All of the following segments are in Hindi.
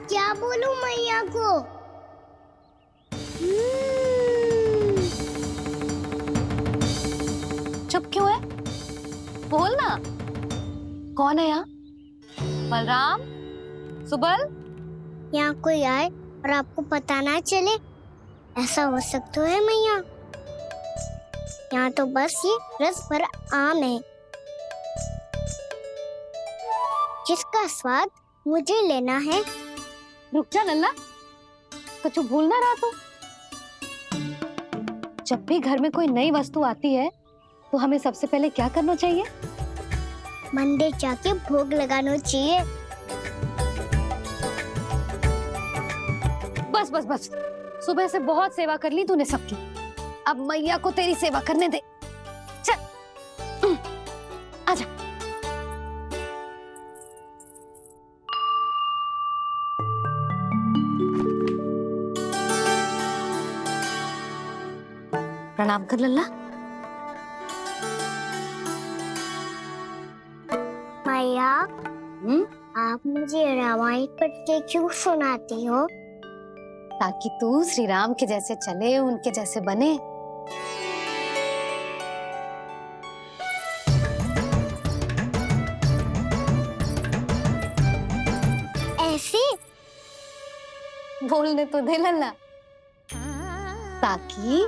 क्या बोलूं मैया को? चुप क्यों है? बोल ना। कौन है यहाँ? बलराम, सुबल? यहाँ कोई आए और आपको पता ना चले, ऐसा हो सकता है मैया? यहाँ तो बस ये रस भरा आम है जिसका स्वाद मुझे लेना है। रुक जा लल्ला, कुछ भूल ना रहा तू। जब भी घर में कोई नई वस्तु आती है तो हमें सबसे पहले क्या करना चाहिए? मंदिर जाके भोग लगाना चाहिए। बस बस बस, सुबह से बहुत सेवा कर ली तूने सबकी, अब मैया को तेरी सेवा करने दे। चल आजा। प्रणाम कर लल्ला। मैया, आप मुझे रामायण पढ़ के क्यों सुनाती हो? ताकि तू श्री राम के जैसे चले, उनके जैसे बने। ऐसे बोलने तो दे लल्ला, ताकि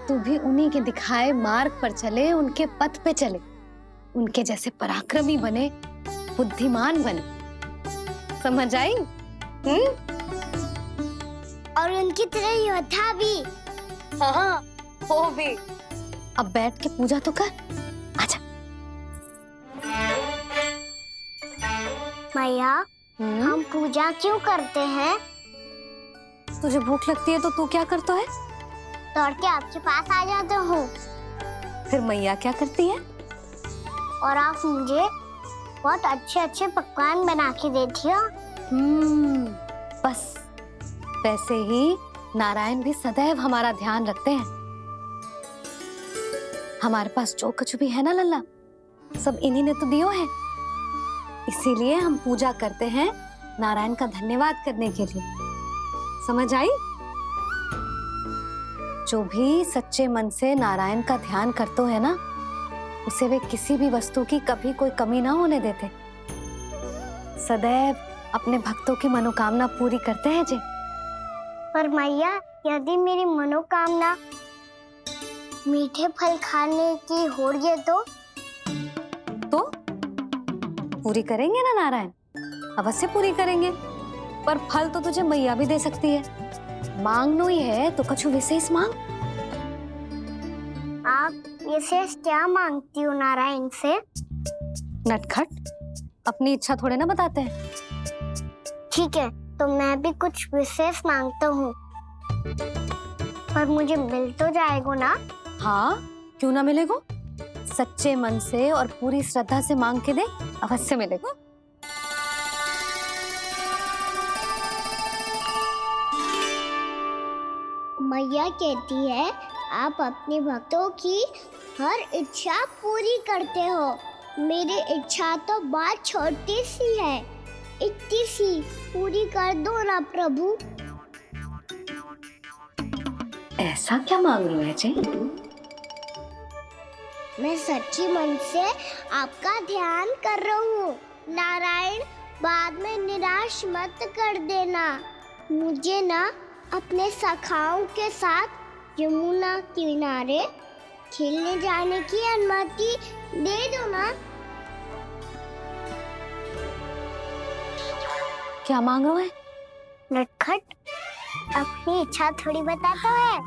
तू भी उन्हीं के दिखाए मार्ग पर चले, उनके पथ पे चले, उनके जैसे पराक्रमी बने, बुद्धिमान बने। समझ आई? और उनकी तरह योद्धा भी। हाँ, वो भी। अब बैठ के पूजा तो कर। आजा। मैया, हम पूजा क्यों करते हैं? तुझे भूख लगती है तो तू क्या करता है? दौड़ के आपके पास आ जाता हूँ। फिर मैया क्या करती है? और आप मुझे बहुत अच्छे अच्छे पकवान बना के देती हो। बस वैसे ही नारायण भी सदैव हमारा ध्यान रखते हैं। हमारे पास जो कुछ भी है ना लल्ला, सब इन्हीं ने तो दियो है। इसीलिए हम पूजा करते हैं नारायण का धन्यवाद करने के लिए। समझ आई? जो भी सच्चे मन से नारायण का ध्यान करते है ना, उसे वे किसी भी वस्तु की कभी कोई कमी ना होने देते। सदैव अपने भक्तों की मनोकामना पूरी करते हैं जी। पर मैया, यदि मेरी मनोकामना मीठे फल खाने की हो रही तो पूरी करेंगे ना नारायण, अवश्य पूरी करेंगे। पर फल तो तुझे मैया भी दे सकती है। मांगनो ही है तो कुछ विशेष मांग। आप विशेष क्या मांगती हो नारायण से? नटखट, अपनी इच्छा थोड़े ना बताते हैं। ठीक है, तो मैं भी कुछ विशेष मांगता हूँ, पर मुझे मिल तो जाएगा ना? हाँ, क्यों ना मिलेगा। सच्चे मन से और पूरी श्रद्धा से मांग के दे, अवश्य मिलेगा। मैया कहती है आप अपने भक्तों की हर इच्छा पूरी करते हो। मेरी इच्छा तो बहुत छोटी सी है, इतनी सी पूरी कर दो ना प्रभु। ऐसा क्या मांग रहे हो जी? मैं सच्ची मन से आपका ध्यान कर रहा हूँ। नारायण, बाद में निराश मत कर देना। मुझे ना अपने सखाओं के साथ यमुना किनारे खेलने जाने की अनुमति दे दो ना। क्या मांग रहे हो? नटखट, अपनी इच्छा थोड़ी बताता है।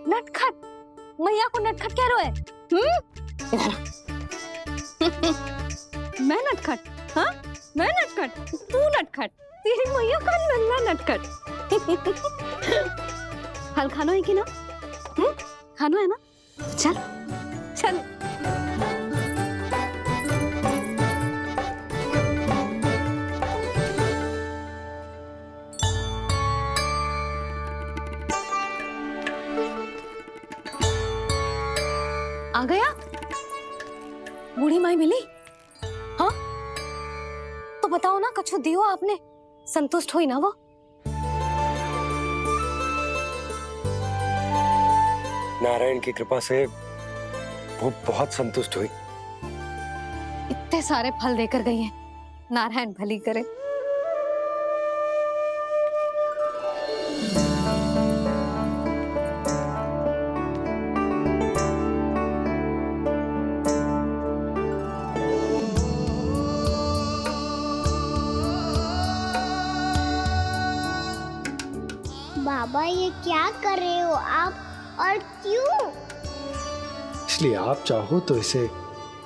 नटखट? मैया को नटखट कह रहे हो? मैं नटखट? हाँ, मैं नटखट? तू नटखट? तेरी मैया का नन्ना नटखट। फल खानो है कि ना? खानो है ना? चल चल। आ गया? बूढ़ी माई मिली? हाँ, तो बताओ ना, कछु दियो आपने? संतुष्ट हुई ना वो? नारायण की कृपा से वो बहुत संतुष्ट हुई। इतने सारे फल देकर गई हैं। नारायण भली करे। बाबा ये क्या कर रहे हो आप और क्यों? इसलिए आप चाहो तो इसे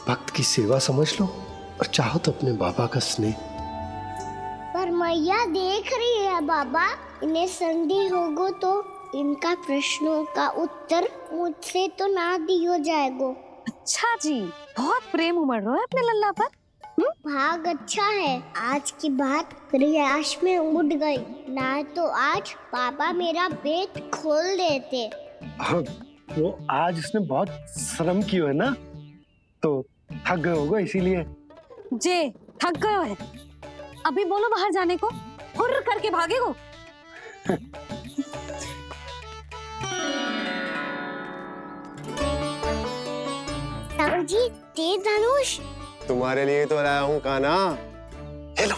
भक्त की सेवा समझ लो और चाहो तो अपने बाबा का स्नेह। पर मैया देख रही है बाबा, इन्हें संदेह होगो तो इनका प्रश्नों का उत्तर मुझसे तो ना दियो जाएगो। अच्छा जी, बहुत प्रेम उमड़ रहा है अपने लल्ला पर। भाग अच्छा है, आज की बात प्रयास में उड़ गई, ना तो आज पापा मेरा पेट खोल देते। वो आज उसने बहुत श्रम किया है ना, तो थक गए होगा इसीलिए। जे थक गयो है, अभी बोलो बाहर जाने को, हुर्र करके भागेगो। जी तेज धनुष तुम्हारे लिए तो लाया हूँ कान्हा। ले लो,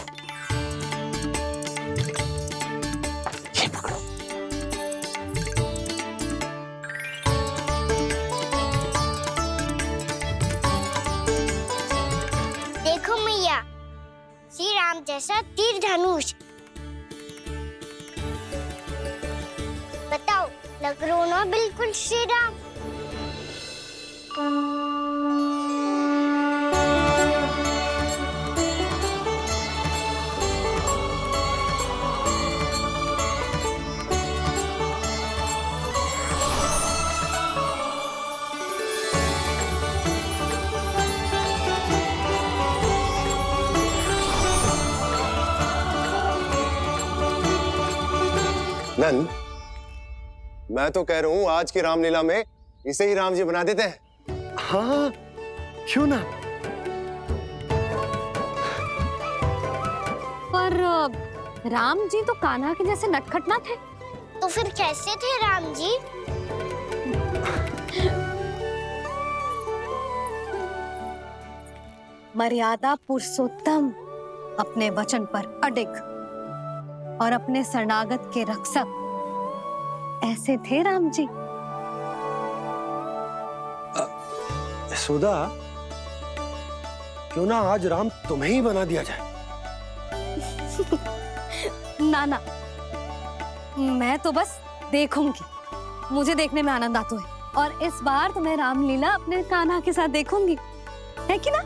ये पकड़ो। देखो मैया, श्री राम जैसा तीर धनुष। बताओ लग रहा ना बिल्कुल श्री राम। नंद, मैं तो कह रहा हूँ आज की रामलीला में इसे ही राम जी बना देते हैं। हाँ, क्यों ना। पर राम जी तो कान्हा के जैसे नटखट ना थे। तो फिर कैसे थे राम जी? मर्यादा पुरुषोत्तम, अपने वचन पर अडिग और अपने शरणागत के रक्षक, ऐसे थे राम जी। यशोदा, क्यों ना आज राम तुम्हें ही बना दिया जाए। ना ना, मैं तो बस देखूंगी, मुझे देखने में आनंद आता है। और इस बार तो मैं रामलीला अपने कान्हा के साथ देखूंगी, है कि ना?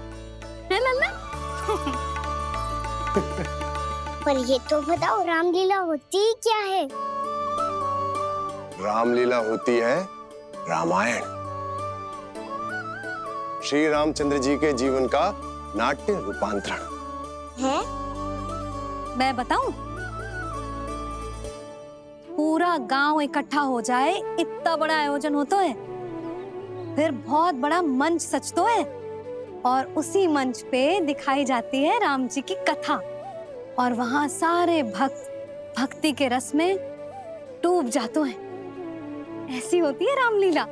है लल्ला? पर ये तो बताओ रामलीला होती क्या है? रामलीला होती है रामायण, श्री रामचंद्र जी के जीवन का नाट्य रूपांतरण है। मैं बताऊं? पूरा गांव इकट्ठा हो जाए, इतना बड़ा आयोजन होता है, फिर बहुत बड़ा मंच सजतो है और उसी मंच पे दिखाई जाती है राम जी की कथा और वहां सारे भक्त भक्ति के रस में डूब जाते हैं। ऐसी होती है रामलीला।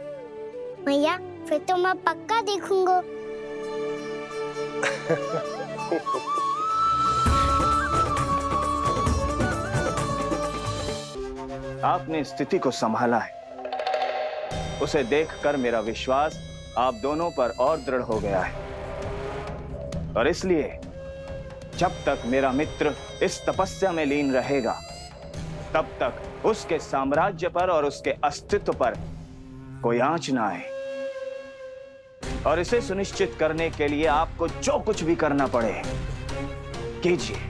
भैया फिर तो मैं पक्का देखूंगा। आपने स्थिति को संभाला है, उसे देखकर मेरा विश्वास आप दोनों पर और दृढ़ हो गया है। और इसलिए जब तक मेरा मित्र इस तपस्या में लीन रहेगा, तब तक उसके साम्राज्य पर और उसके अस्तित्व पर कोई आंच ना आए। और इसे सुनिश्चित करने के लिए आपको जो कुछ भी करना पड़े कीजिए।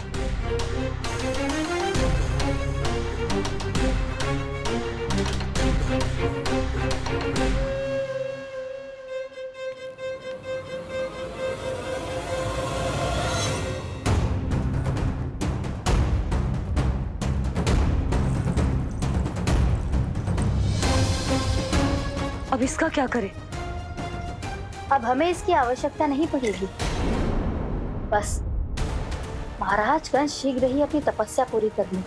अब इसका क्या करें? अब हमें इसकी आवश्यकता नहीं पड़ेगी। बस महाराजगंज शीघ्र ही अपनी तपस्या पूरी कर ली।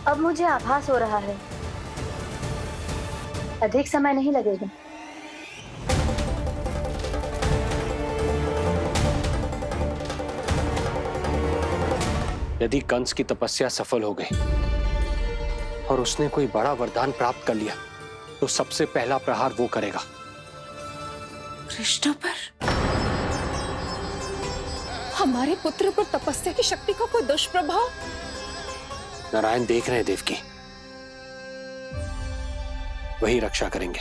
अब मुझे आभास हो रहा है अधिक समय नहीं लगेगा। यदि कंस की तपस्या सफल हो गई और उसने कोई बड़ा वरदान प्राप्त कर लिया तो सबसे पहला प्रहार वो करेगा। कृष्ण पर? हमारे पुत्र पर तपस्या की शक्ति का कोई दुष्प्रभाव? नारायण देख रहे हैं देवकी, वही रक्षा करेंगे।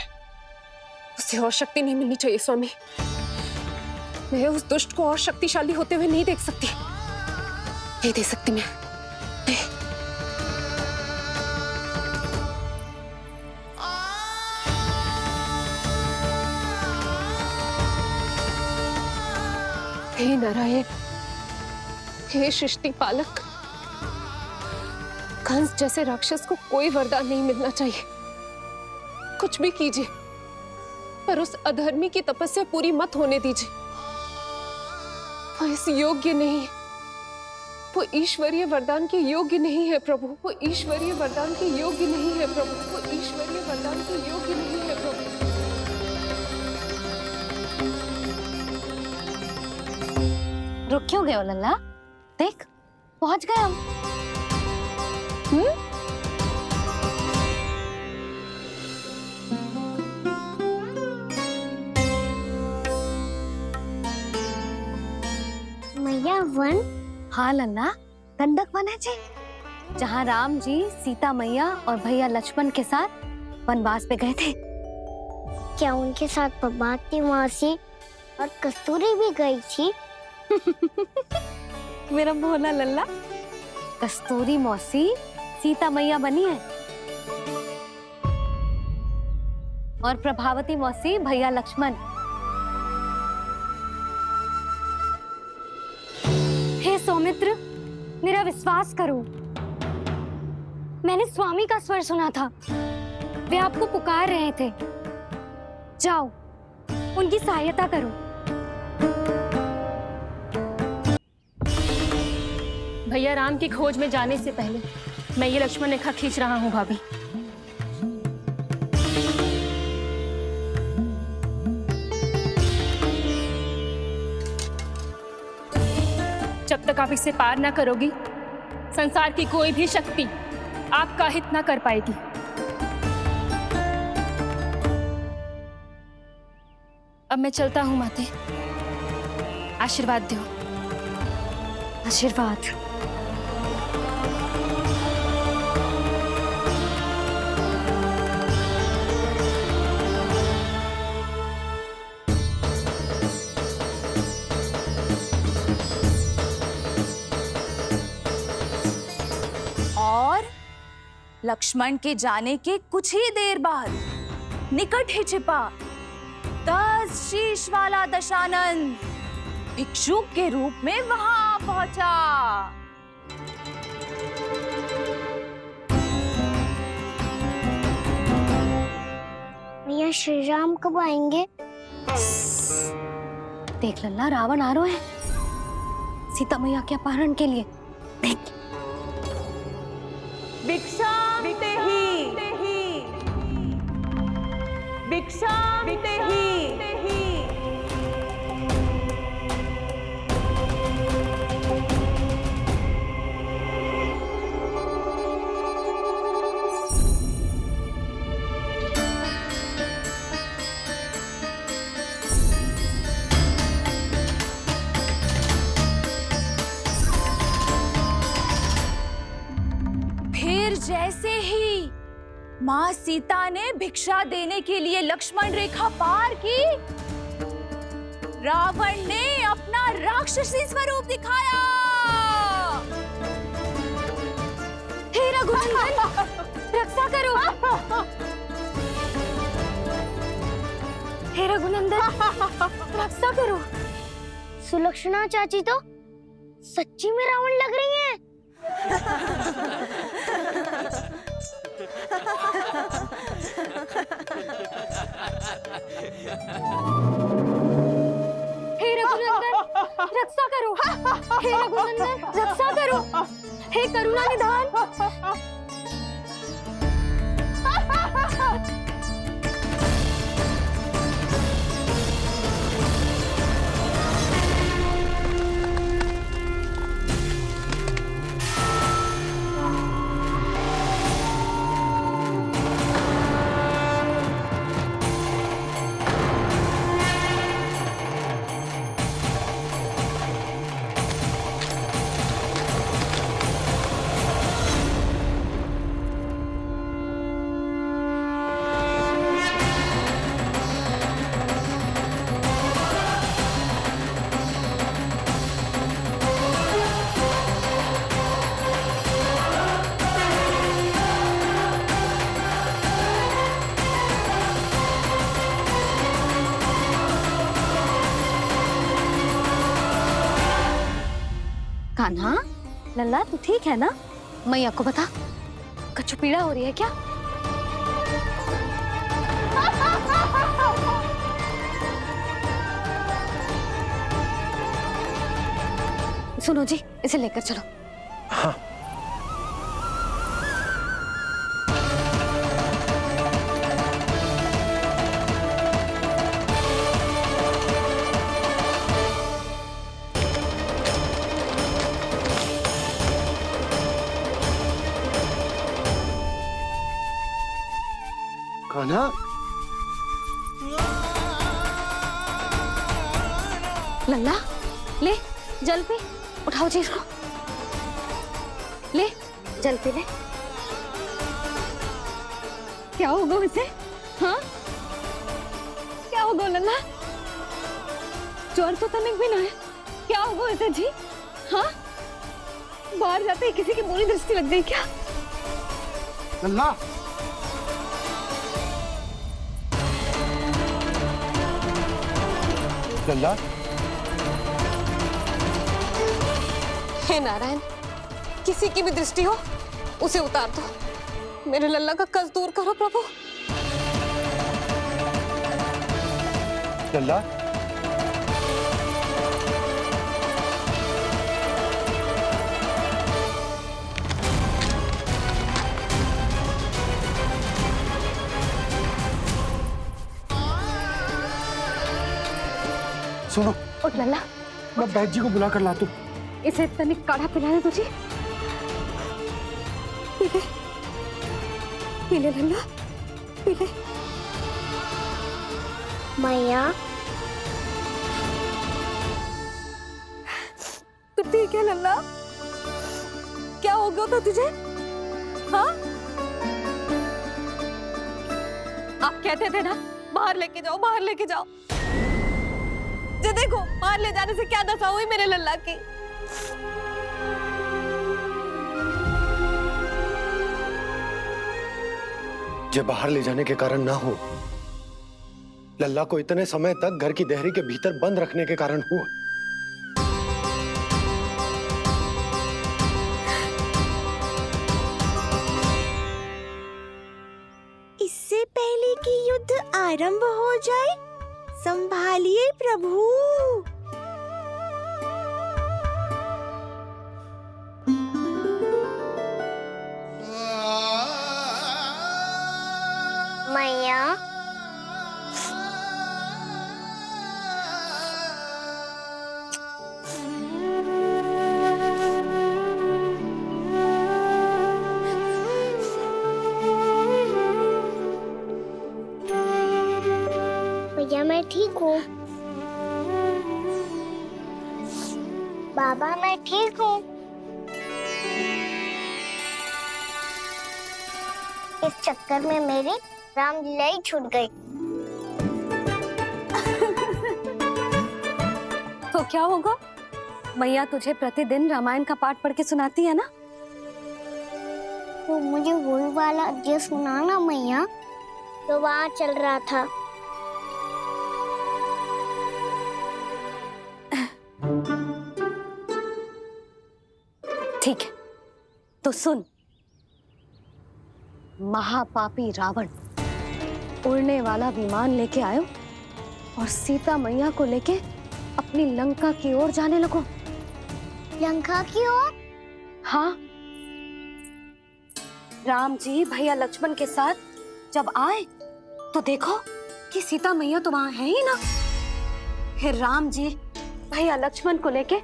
उसे और शक्ति नहीं मिलनी चाहिए स्वामी। मैं उस दुष्ट को और शक्तिशाली होते हुए नहीं देख सकती, नहीं दे सकती मैं। हे नारायण, हे सृष्टि पालक, कंस जैसे राक्षस को कोई वरदान नहीं मिलना चाहिए। कुछ भी कीजिए पर उस अधर्मी की तपस्या पूरी मत होने दीजिए। वो इस योग्य नहीं है, वो ईश्वरीय वरदान के योग्य नहीं है प्रभु। वो ईश्वरीय वरदान के योग्य नहीं है प्रभु। वो ईश्वरीय वरदान के योग्य नहीं है प्रभु। रुक क्यों गए हो लल्ला? देख पहुंच गए हम। मैया वन? हाँ लल्ला, गंडक वन है जी, जहाँ राम जी सीता मैया और भैया लक्ष्मण के साथ वनवास पे गए थे। क्या उनके साथ पद्मावती मौसी और कस्तूरी भी गई थी? मेरा भोला लल्ला, कस्तूरी मौसी सीता मैया बनी है और प्रभावती मौसी भैया लक्ष्मण। हे सौमित्र, मेरा विश्वास करो, मैंने स्वामी का स्वर सुना था। वे आपको पुकार रहे थे। जाओ, उनकी सहायता करो। भैया राम की खोज में जाने से पहले मैं ये लक्ष्मण रेखा खींच रहा हूँ भाभी। जब तक आप इसे पार ना करोगी, संसार की कोई भी शक्ति आपका हित ना कर पाएगी। अब मैं चलता हूँ माते, आशीर्वाद दो। आशीर्वाद। और लक्ष्मण के जाने के कुछ ही देर बाद निकट ही छिपा 10 शीश वाला दशानन भिक्षुक के रूप में वहां पहुंचा। मैया श्री राम कब आएंगे? देख लल्ला, रावण आ रहा है सीता मैया के अपहरण के लिए। देख, भिक्षा देहि, भिक्षा देहि। जैसे ही मां सीता ने भिक्षा देने के लिए लक्ष्मण रेखा पार की, रावण ने अपना राक्षसी स्वरूप दिखाया। हे रघुनंदन, रक्षा करो। हे रघुनंदन, रक्षा करो। सुलक्षणा चाची तो सच्ची में रावण लग रही हैं। हे रघुनंदन, रक्षा करो। हे रघुनंदन रक्षा करो, हे करुणा निधान। कान्हा, लल्ला तू ठीक है ना? मैया को बता, कछु पीड़ा हो रही है क्या? सुनो जी, इसे लेकर चलो। हाँ। कान्हा, लल्ला ले जल पी, उठाओ जी इसको, ले जल पी ले। क्या होगा उसे? हाँ क्या होगा लल्ला? ज्वर तो तनिक भी ना है, क्या होगा उसे जी? हाँ बाहर जाते ही किसी की बुरी दृष्टि लग गई क्या? लल्ला, लल्ला, हे नारायण, किसी की भी दृष्टि हो उसे उतार दो, मेरे लल्ला का कष्ट दूर करो प्रभु। लल्ला, सुनो, उठ लल्ला, मैं बैद जी को बुला कर लाता हूँ। इसे तनिक काढ़ा पिलाना तुझे, पी ले, पी ले लल्ला, पी ले। मैया तू ठीक है लल्ला? क्या हो गया था तुझे? हाँ आप कहते थे ना बाहर लेके जाओ, बाहर लेके जाओ। जे देखो बाहर ले जाने से क्या दशा हुई मेरे लल्ला की। जे बाहर ले जाने के कारण ना हो, लल्ला को इतने समय तक घर की देहरी के भीतर बंद रखने के कारण हुआ। इससे पहले कि युद्ध आरंभ हो जाए, संभालिए प्रभु। मैया भैया मैं ठीक हूँ। बाबा मैं ठीक हूँ। इस चक्कर में मेरी रामलीला ही छूट गई। तो क्या होगा? मैया तुझे प्रतिदिन रामायण का पाठ पढ़ के सुनाती है ना? तो मुझे वही वाला अध्याय सुनाना मैया, तो वहाँ चल रहा था। ठीक है, तो सुन। महापापी रावण उड़ने वाला विमान लेके आयो और सीता मैया को लेके अपनी लंका की ओर जाने लगो। लंका की ओर? हाँ, राम जी भैया लक्ष्मण के साथ जब आए तो देखो कि सीता मैया तो वहां है ही ना। फिर राम जी भैया लक्ष्मण को लेके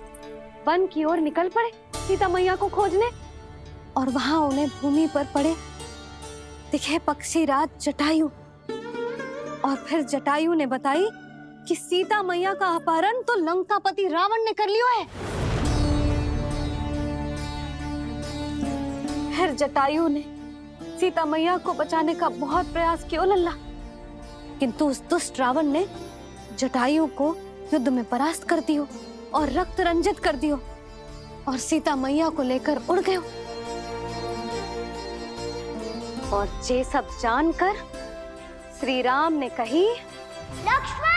वन की ओर निकल पड़े सीता मैया को खोजने, और वहां उन्हें भूमि पर पड़े दिखे पक्षी राज जटायु। और फिर जटायु ने बताई कि सीता मैया का अपहरण तो लंकापति रावण ने कर लियो है। फिर जटायु ने सीता मैया को बचाने का बहुत प्रयास किया लल्ला, किंतु उस दुष्ट रावण ने जटायु को युद्ध में परास्त कर दियो और रक्त रंजित कर दियो और सीता मैया को लेकर उड़ गयो। और ये सब जानकर श्री राम ने कही, लक्ष्मण